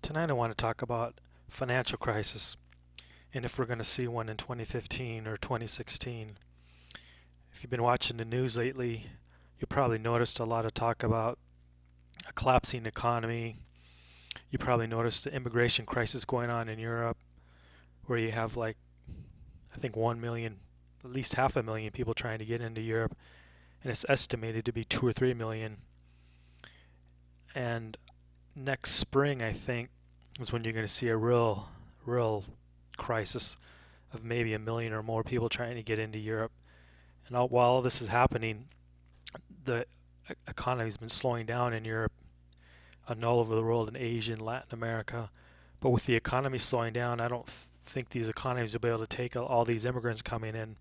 Tonight I want to talk about financial crisis and if we're going to see one in 2015 or 2016. If you've been watching the news lately, you probably noticed a lot of talk about a collapsing economy. You probably noticed the immigration crisis going on in Europe where you have I think 1 million, at least half a million people trying to get into Europe, and it's estimated to be 2 or 3 million. And next spring, I think, is when you're going to see a real crisis of maybe a million or more people trying to get into Europe. And while all this is happening, the economy's been slowing down in Europe and all over the world, in Asia and Latin America. But with the economy slowing down, I don't think these economies will be able to take all these immigrants coming in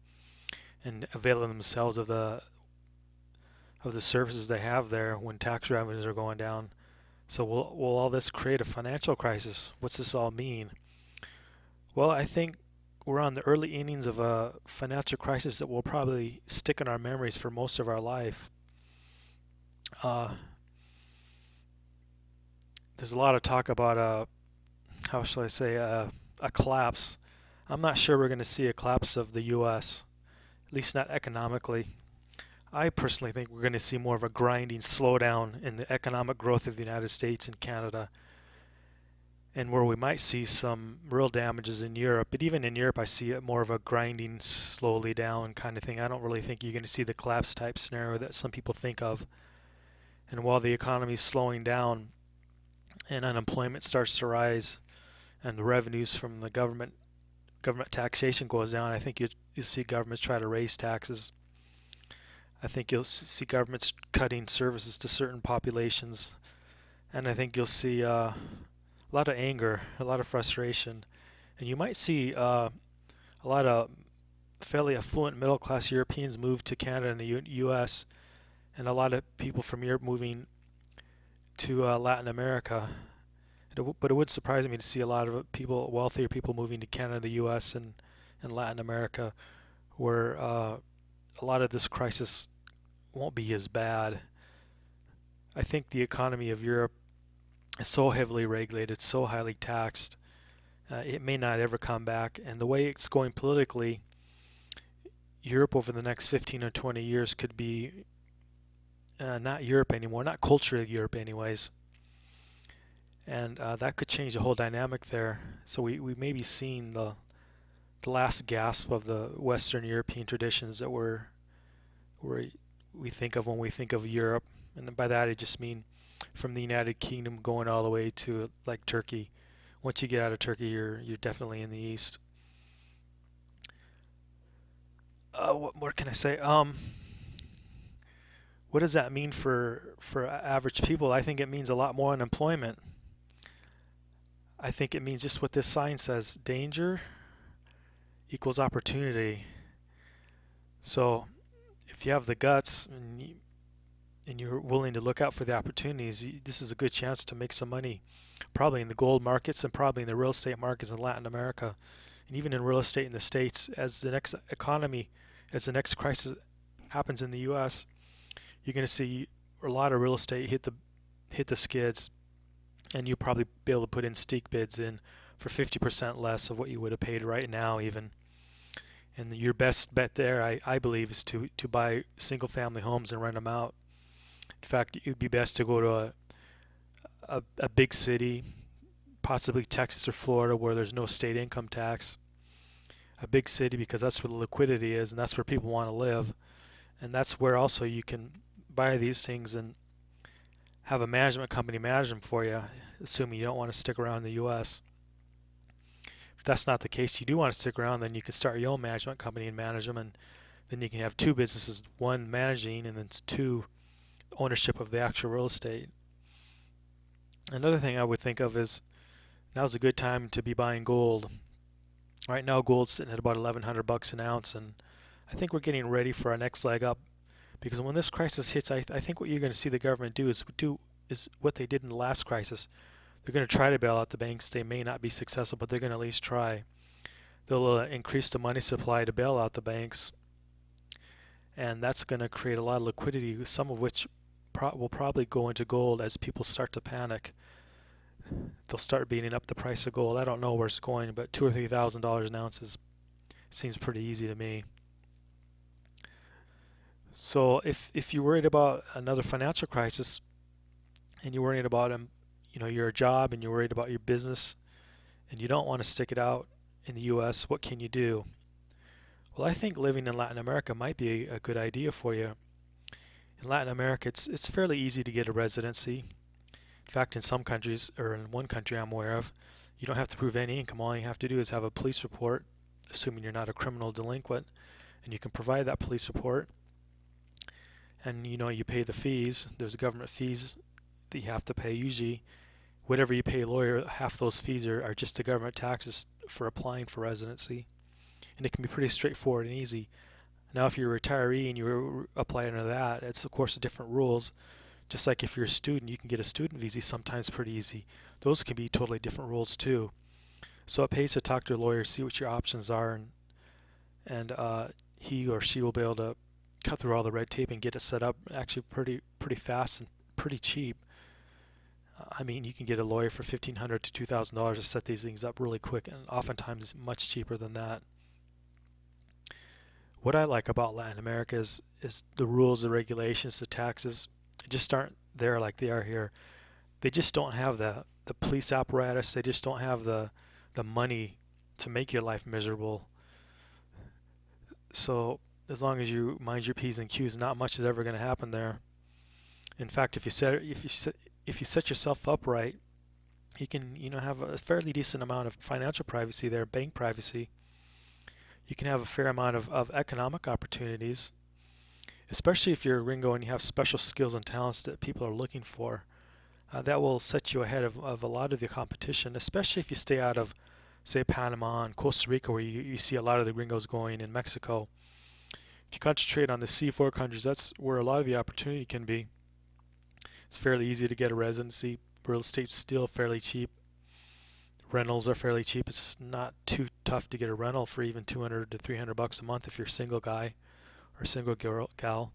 and availing themselves of the services they have there when tax revenues are going down. So will all this create a financial crisis? What's this all mean? Well, I think we're on the early innings of a financial crisis that will probably stick in our memories for most of our life. Uh, there's a lot of talk about how shall I say, a collapse. I'm not sure we're going to see a collapse of the U.S., at least not economically. I personally think we're going to see more of a grinding slowdown in the economic growth of the United States and Canada, and where we might see some real damages in Europe. But even in Europe, I see it more of a grinding slowly down kind of thing. I don't really think you're going to see the collapse type scenario that some people think of. And while the economy is slowing down and unemployment starts to rise and the revenues from the government taxation goes down, I think you see governments try to raise taxes. I think you'll see governments cutting services to certain populations, and I think you'll see a lot of anger, a lot of frustration, and you might see a lot of fairly affluent middle class Europeans move to Canada and the U.S., and a lot of people from Europe moving to Latin America. But it would surprise me to see a lot of people, wealthier people, moving to Canada, the U.S., and Latin America, where a lot of this crisis won't be as bad. I think the economy of Europe is so heavily regulated, so highly taxed, it may not ever come back. And the way it's going politically, Europe over the next 15 or 20 years could be not Europe anymore, not culturally Europe, anyways. And that could change the whole dynamic there. So we may be seeing the last gasp of the Western European traditions that we think of when we think of Europe. And by that I just mean from the United Kingdom going all the way to like Turkey. Once you get out of Turkey, you're definitely in the East. What more can I say? What does that mean for average people? I think it means a lot more unemployment. I think it means just what this sign says: danger equals opportunity. So if you have the guts and you're willing to look out for the opportunities, this is a good chance to make some money, probably in the gold markets and probably in the real estate markets in Latin America, and even in real estate in the States. As the next crisis happens in the U.S., you're going to see a lot of real estate hit the skids, and you'll probably be able to put in steak bids in for 50% less of what you would have paid right now even. And your best bet there, I believe, is to buy single family homes and rent them out. In fact, it would be best to go to a big city, possibly Texas or Florida, where there's no state income tax. A big city, because that's where the liquidity is and that's where people want to live. And that's where also you can buy these things and have a management company manage them for you, assuming you don't want to stick around in the U.S. If that's not the case, you do want to stick around, then you can start your own management company and manage them, and then you can have two businesses: one managing, and then two ownership of the actual real estate. Another thing I would think of is now's a good time to be buying gold. Right now, gold's sitting at about 1,100 bucks an ounce, and I think we're getting ready for our next leg up. Because when this crisis hits, I think what you're going to see the government do is what they did in the last crisis. They're going to try to bail out the banks. They may not be successful, but they're going to at least try. They'll increase the money supply to bail out the banks, and that's going to create a lot of liquidity, some of which will probably go into gold as people start to panic. they'll start beating up the price of gold. I don't know where it's going, but $2,000 or $3,000 an ounce seems pretty easy to me. So if you're worried about another financial crisis and you're worried about your job and you're worried about your business and you don't want to stick it out in the U.S., what can you do? Well, I think living in Latin America might be a good idea for you. In Latin America, it's fairly easy to get a residency. In fact, in some countries, or in one country I'm aware of, you don't have to prove any income. All you have to do is have a police report, assuming you're not a criminal delinquent, and you can provide that police report. And you pay the fees. There's government fees that you have to pay. Usually, whatever you pay a lawyer, half those fees are just the government taxes for applying for residency. And it can be pretty straightforward and easy. Now, if you're a retiree and you apply under that, it's of course different rules. Just like if you're a student, you can get a student visa sometimes pretty easy. Those can be totally different rules too. So it pays to talk to a lawyer, see what your options are, and he or she will be able to cut through all the red tape and get it set up actually pretty fast and pretty cheap. I mean, you can get a lawyer for $1,500 to $2,000 to set these things up really quick, and oftentimes much cheaper than that. What I like about Latin America is the rules, the regulations, the taxes just aren't there like they are here. They just don't have the police apparatus. They just don't have the money to make your life miserable. So as long as you mind your P's and Q's, not much is ever going to happen there. In fact, if you set yourself up right, you can have a fairly decent amount of financial privacy there, bank privacy. You can have a fair amount of economic opportunities, especially if you're a gringo and you have special skills and talents that people are looking for. That will set you ahead of a lot of the competition, especially if you stay out of, say, Panama and Costa Rica, where you see a lot of the gringos going, in Mexico. If you concentrate on the C4 countries, that's where a lot of the opportunity can be. It's fairly easy to get a residency. Real estate's still fairly cheap. Rentals are fairly cheap. It's not too tough to get a rental for even 200 to 300 bucks a month if you're a single guy or single gal.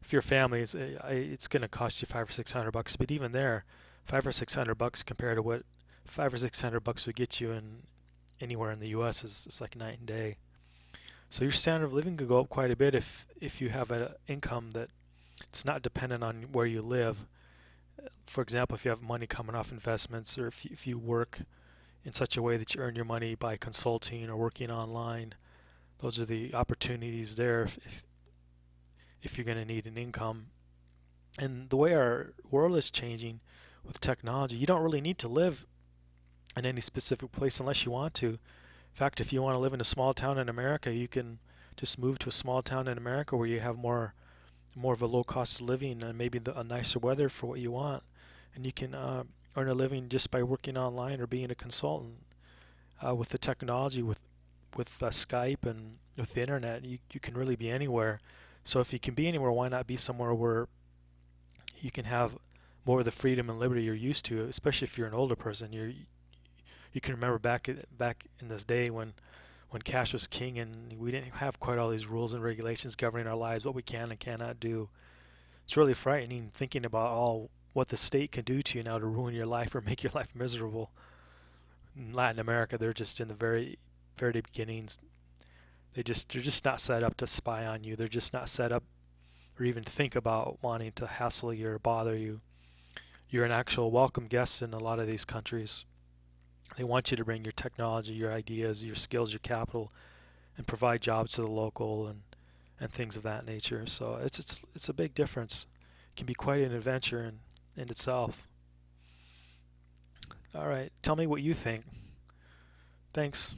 If you're a family, it's going to cost you 500 or 600 bucks. But even there, 500 or 600 bucks compared to what 500 or 600 bucks would get you in anywhere in the U.S. is like night and day. So your standard of living could go up quite a bit if you have an income that it's not dependent on where you live. For example, if you have money coming off investments, or if you work in such a way that you earn your money by consulting or working online, those are the opportunities there if you're going to need an income. And the way our world is changing with technology, you don't really need to live in any specific place unless you want to. In fact, if you want to live in a small town in America, you can just move to a small town in America where you have more of a low cost of living and maybe a nicer weather for what you want. And you can earn a living just by working online or being a consultant. With the technology, with Skype and with the internet, you can really be anywhere. So if you can be anywhere, why not be somewhere where you can have more of the freedom and liberty you're used to, especially if you're an older person. You can remember back in this day when cash was king and we didn't have quite all these rules and regulations governing our lives, what we can and cannot do. It's really frightening thinking about all what the state can do to you now to ruin your life or make your life miserable. In Latin America, they're just in the very beginnings. They're just not set up to spy on you. They're just not set up or even think about wanting to hassle you or bother you. You're an actual welcome guest in a lot of these countries. They want you to bring your technology, your ideas, your skills, your capital, and provide jobs to the local and things of that nature. So it's a big difference. It can be quite an adventure in itself. All right, tell me what you think. Thanks.